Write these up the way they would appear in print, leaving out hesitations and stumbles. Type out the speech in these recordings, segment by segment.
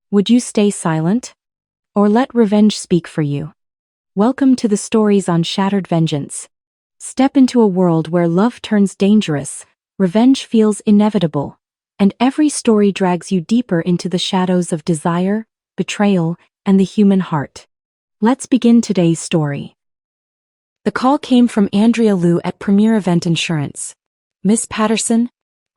Would you stay silent? Or let revenge speak for you? Welcome to the stories on Shattered Vengeance. Step into a world where love turns dangerous, revenge feels inevitable, and every story drags you deeper into the shadows of desire, betrayal, and the human heart. Let's begin today's story. The call came from Andrea Liu at Premier Event Insurance. Miss Patterson,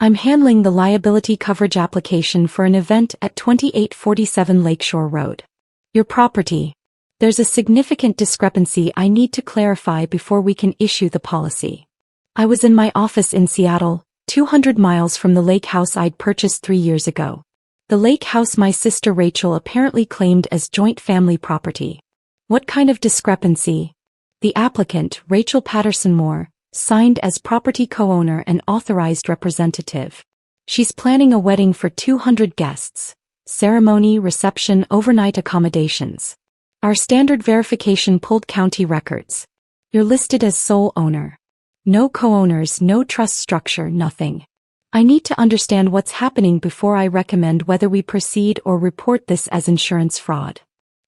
I'm handling the liability coverage application for an event at 2847 Lakeshore Road. Your property. There's a significant discrepancy I need to clarify before we can issue the policy. I was in my office in Seattle, 200 miles from the lake house I'd purchased 3 years ago. The lake house my sister Rachel apparently claimed as joint family property. What kind of discrepancy? The applicant, Rachel Patterson-Moore, signed as property co-owner and authorized representative. She's planning a wedding for 200 guests. Ceremony, reception, overnight accommodations. Our standard verification pulled county records. You're listed as sole owner. No co-owners, no trust structure, nothing. I need to understand what's happening before I recommend whether we proceed or report this as insurance fraud.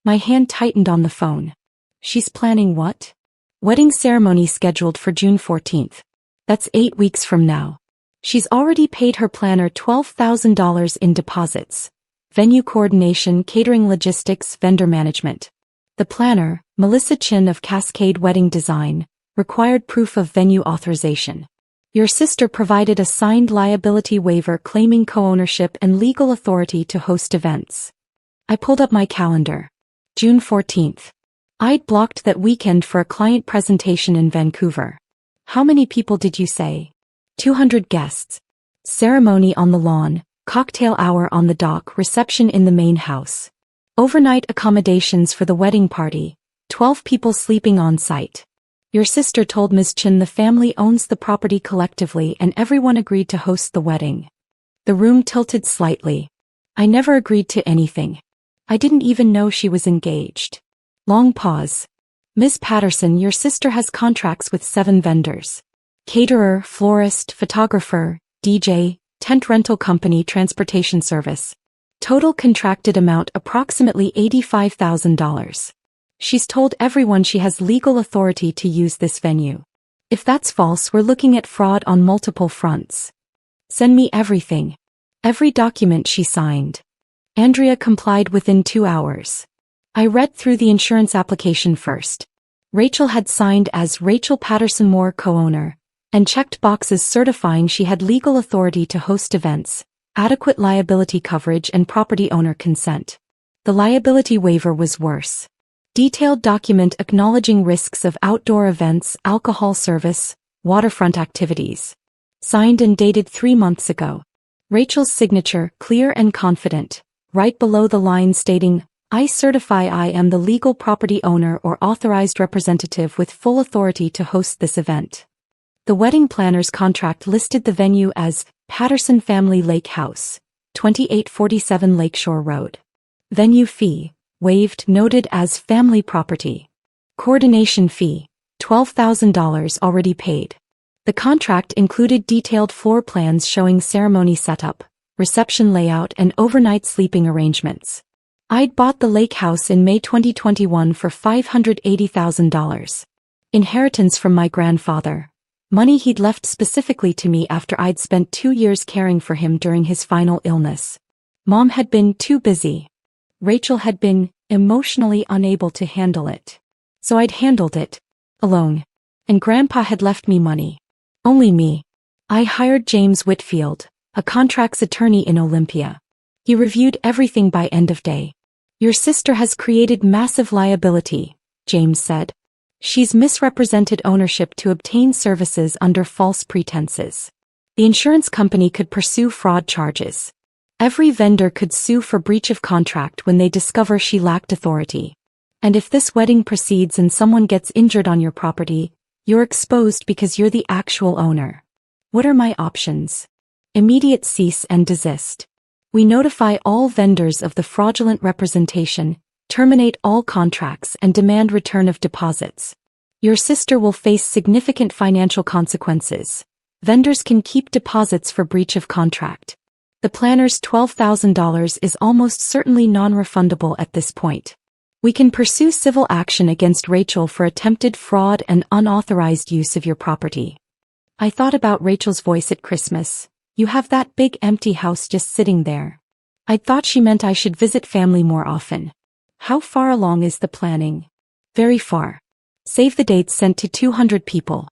My hand tightened on the phone. She's planning what? Wedding ceremony scheduled for June 14th. That's 8 weeks from now. She's already paid her planner $12,000 in deposits. Venue coordination, catering, logistics, vendor management. The planner, Melissa Chen of Cascade Wedding Design, required proof of venue authorization. Your sister provided a signed liability waiver claiming co-ownership and legal authority to host events. I pulled up my calendar. June 14th. I'd blocked that weekend for a client presentation in Vancouver. How many people did you say? 200 guests. Ceremony on the lawn, cocktail hour on the dock, reception in the main house. Overnight accommodations for the wedding party, 12 people sleeping on site. Your sister told Ms. Chen the family owns the property collectively and everyone agreed to host the wedding. The room tilted slightly. I never agreed to anything. I didn't even know she was engaged. Long pause. Ms. Patterson, your sister has contracts with 7 vendors. Caterer, florist, photographer, DJ, tent rental company, transportation service. Total contracted amount approximately $85,000. She's told everyone she has legal authority to use this venue. If that's false, we're looking at fraud on multiple fronts. Send me everything. Every document she signed. Andrea complied within 2 hours. I read through the insurance application first. Rachel had signed as Rachel Patterson-Moore co-owner, and checked boxes certifying she had legal authority to host events, adequate liability coverage and property owner consent. The liability waiver was worse. Detailed document acknowledging risks of outdoor events, alcohol service, waterfront activities. Signed and dated 3 months ago. Rachel's signature, clear and confident, right below the line stating, I certify I am the legal property owner or authorized representative with full authority to host this event. The wedding planner's contract listed the venue as Patterson Family Lake House, 2847 Lakeshore Road. Venue fee, waived, noted as family property. Coordination fee, $12,000 already paid. The contract included detailed floor plans showing ceremony setup, reception layout and overnight sleeping arrangements. I'd bought the lake house in May 2021 for $580,000. Inheritance from my grandfather. Money he'd left specifically to me after I'd spent 2 years caring for him during his final illness. Mom had been too busy. Rachel had been emotionally unable to handle it. So I'd handled it alone. And Grandpa had left me money. Only me. I hired James Whitfield, a contracts attorney in Olympia. He reviewed everything by end of day. Your sister has created massive liability, James said. She's misrepresented ownership to obtain services under false pretenses. The insurance company could pursue fraud charges. Every vendor could sue for breach of contract when they discover she lacked authority. And if this wedding proceeds and someone gets injured on your property, you're exposed because you're the actual owner. What are my options? Immediate cease and desist. We notify all vendors of the fraudulent representation, terminate all contracts and demand return of deposits. Your sister will face significant financial consequences. Vendors can keep deposits for breach of contract. The planner's $12,000 is almost certainly non-refundable at this point. We can pursue civil action against Rachel for attempted fraud and unauthorized use of your property. I thought about Rachel's voice at Christmas. You have that big empty house just sitting there. I thought she meant I should visit family more often. How far along is the planning? Very far. Save the dates sent to 200 people.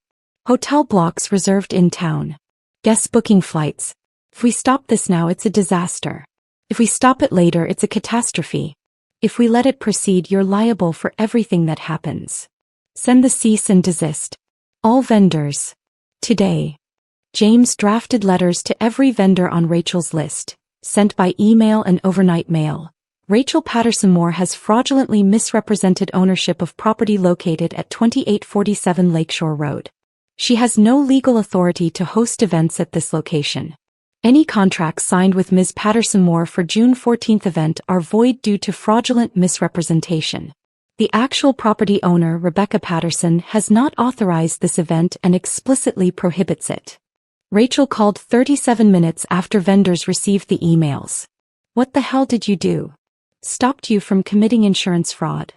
Hotel blocks reserved in town. Guests booking flights. If we stop this now, it's a disaster. If we stop it later, it's a catastrophe. If we let it proceed, you're liable for everything that happens. Send the cease and desist. All vendors. Today. James drafted letters to every vendor on Rachel's list, sent by email and overnight mail. Rachel Patterson-Moore has fraudulently misrepresented ownership of property located at 2847 Lakeshore Road. She has no legal authority to host events at this location. Any contracts signed with Ms. Patterson-Moore for June 14th event are void due to fraudulent misrepresentation. The actual property owner, Rebecca Patterson, has not authorized this event and explicitly prohibits it. Rachel called 37 minutes after vendors received the emails. What the hell did you do? Stopped you from committing insurance fraud.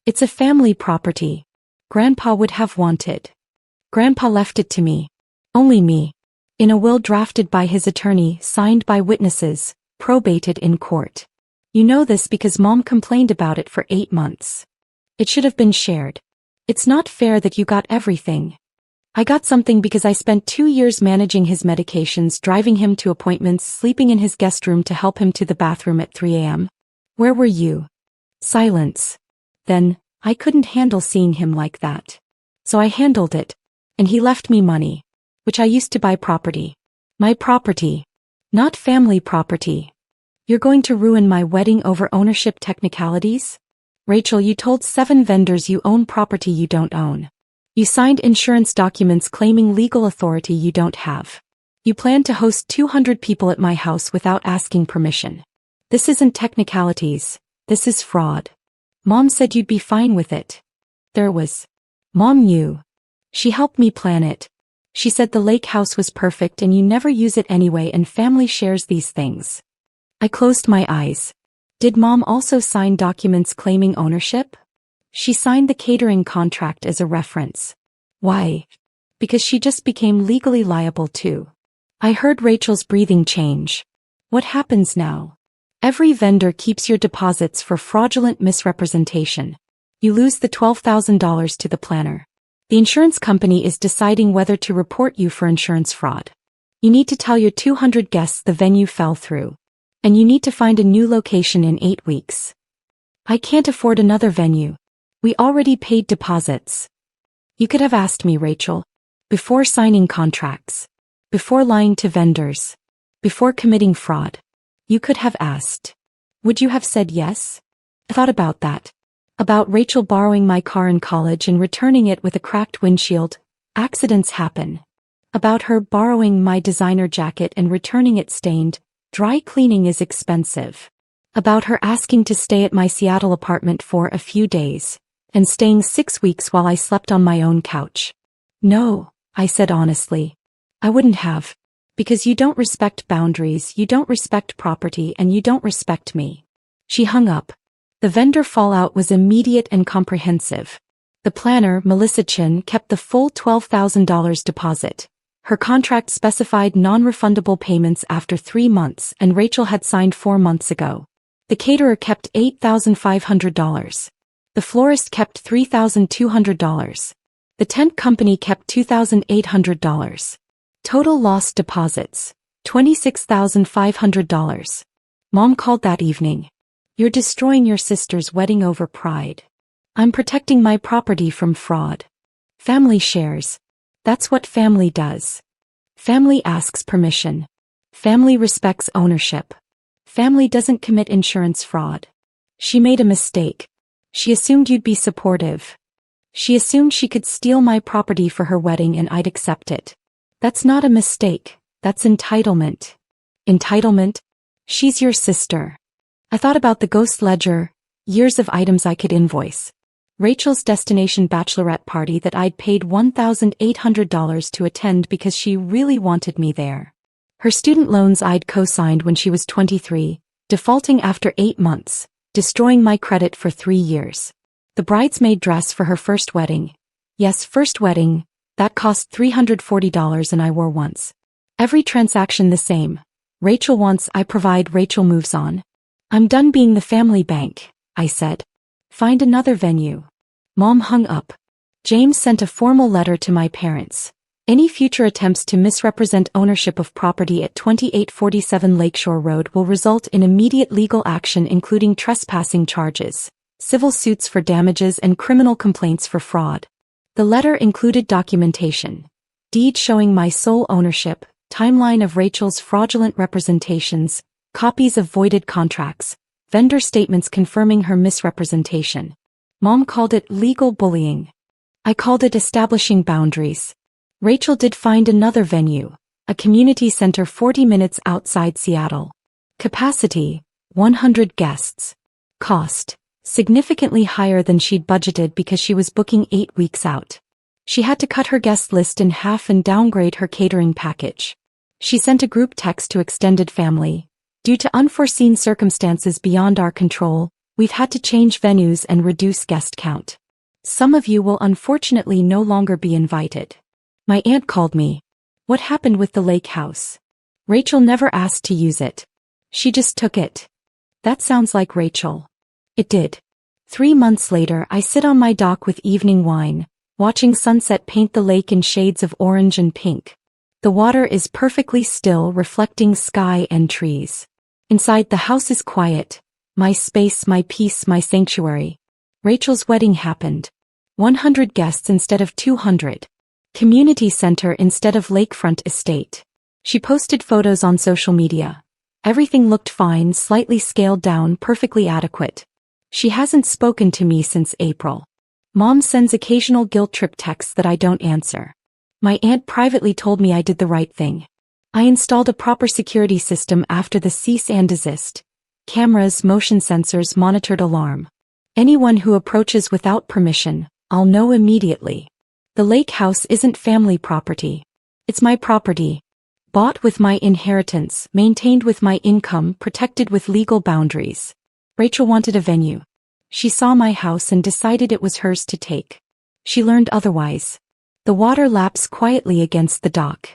It's a family property. Grandpa would have wanted. Grandpa left it to me. Only me. In a will drafted by his attorney, signed by witnesses, probated in court. You know this because Mom complained about it for 8 months. It should have been shared. It's not fair that you got everything. I got something because I spent 2 years managing his medications, driving him to appointments, sleeping in his guest room to help him to the bathroom at 3 a.m. Where were you? Silence. Then, I couldn't handle seeing him like that. So I handled it. And he left me money. Which I used to buy property. My property. Not family property. You're going to ruin my wedding over ownership technicalities? Rachel, you told 7 vendors you own property you don't own. You signed insurance documents claiming legal authority you don't have. You plan to host 200 people at my house without asking permission. This isn't technicalities, this is fraud. Mom said you'd be fine with it. There was. Mom knew. She helped me plan it. She said the lake house was perfect and you never use it anyway and family shares these things. I closed my eyes. Did Mom also sign documents claiming ownership? She signed the catering contract as a reference. Why? Because she just became legally liable too. I heard Rachel's breathing change. What happens now? Every vendor keeps your deposits for fraudulent misrepresentation. You lose the $12,000 to the planner. The insurance company is deciding whether to report you for insurance fraud. You need to tell your 200 guests the venue fell through. And you need to find a new location in 8 weeks. I can't afford another venue. We already paid deposits. You could have asked me, Rachel. Before signing contracts. Before lying to vendors. Before committing fraud. You could have asked. Would you have said yes? I thought about that. About Rachel borrowing my car in college and returning it with a cracked windshield. Accidents happen. About her borrowing my designer jacket and returning it stained. Dry cleaning is expensive. About her asking to stay at my Seattle apartment for a few days, and staying 6 weeks while I slept on my own couch. No, I said honestly. I wouldn't have. Because you don't respect boundaries, you don't respect property, and you don't respect me. She hung up. The vendor fallout was immediate and comprehensive. The planner, Melissa Chen, kept the full $12,000 deposit. Her contract specified non-refundable payments after 3 months, and Rachel had signed 4 months ago. The caterer kept $8,500. The florist kept $3,200. The tent company kept $2,800. Total lost deposits, $26,500. Mom called that evening. You're destroying your sister's wedding over pride. I'm protecting my property from fraud. Family shares. That's what family does. Family asks permission. Family respects ownership. Family doesn't commit insurance fraud. She made a mistake. She assumed you'd be supportive. She assumed she could steal my property for her wedding and I'd accept it. That's not a mistake, that's entitlement. Entitlement? She's your sister. I thought about the ghost ledger, years of items I could invoice. Rachel's destination bachelorette party that I'd paid $1,800 to attend because she really wanted me there. Her student loans I'd co-signed when she was 23, defaulting after 8 months, destroying my credit for 3 years. The bridesmaid dress for her first wedding. Yes, first wedding, that cost $340 and I wore once. Every transaction the same. Rachel wants, I provide, Rachel moves on. I'm done being the family bank, I said. Find another venue. Mom hung up. James sent a formal letter to my parents. Any future attempts to misrepresent ownership of property at 2847 Lakeshore Road will result in immediate legal action including trespassing charges, civil suits for damages and criminal complaints for fraud. The letter included documentation, deed showing my sole ownership, timeline of Rachel's fraudulent representations, copies of voided contracts, vendor statements confirming her misrepresentation. Mom called it legal bullying. I called it establishing boundaries. Rachel did find another venue, a community center 40 minutes outside Seattle. Capacity, 100 guests. Cost, significantly higher than she'd budgeted because she was booking 8 weeks out. She had to cut her guest list in half and downgrade her catering package. She sent a group text to extended family. Due to unforeseen circumstances beyond our control, we've had to change venues and reduce guest count. Some of you will unfortunately no longer be invited. My aunt called me. What happened with the lake house? Rachel never asked to use it. She just took it. That sounds like Rachel. It did. 3 months later, I sit on my dock with evening wine, watching sunset paint the lake in shades of orange and pink. The water is perfectly still, reflecting sky and trees. Inside, the house is quiet. My space, my peace, my sanctuary. Rachel's wedding happened. 100 guests instead of 200. Community center instead of lakefront estate. She posted photos on social media. Everything looked fine, slightly scaled down, perfectly adequate. She hasn't spoken to me since April. Mom sends occasional guilt trip texts that I don't answer. My aunt privately told me I did the right thing. I installed a proper security system after the cease and desist. Cameras, motion sensors, monitored alarm. Anyone who approaches without permission, I'll know immediately. The lake house isn't family property. It's my property. Bought with my inheritance, maintained with my income, protected with legal boundaries. Rachel wanted a venue. She saw my house and decided it was hers to take. She learned otherwise. The water laps quietly against the dock.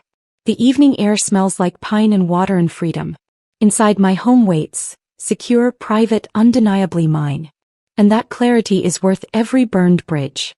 The evening air smells like pine and water and freedom. Inside, my home waits, secure, private, undeniably mine. And that clarity is worth every burned bridge.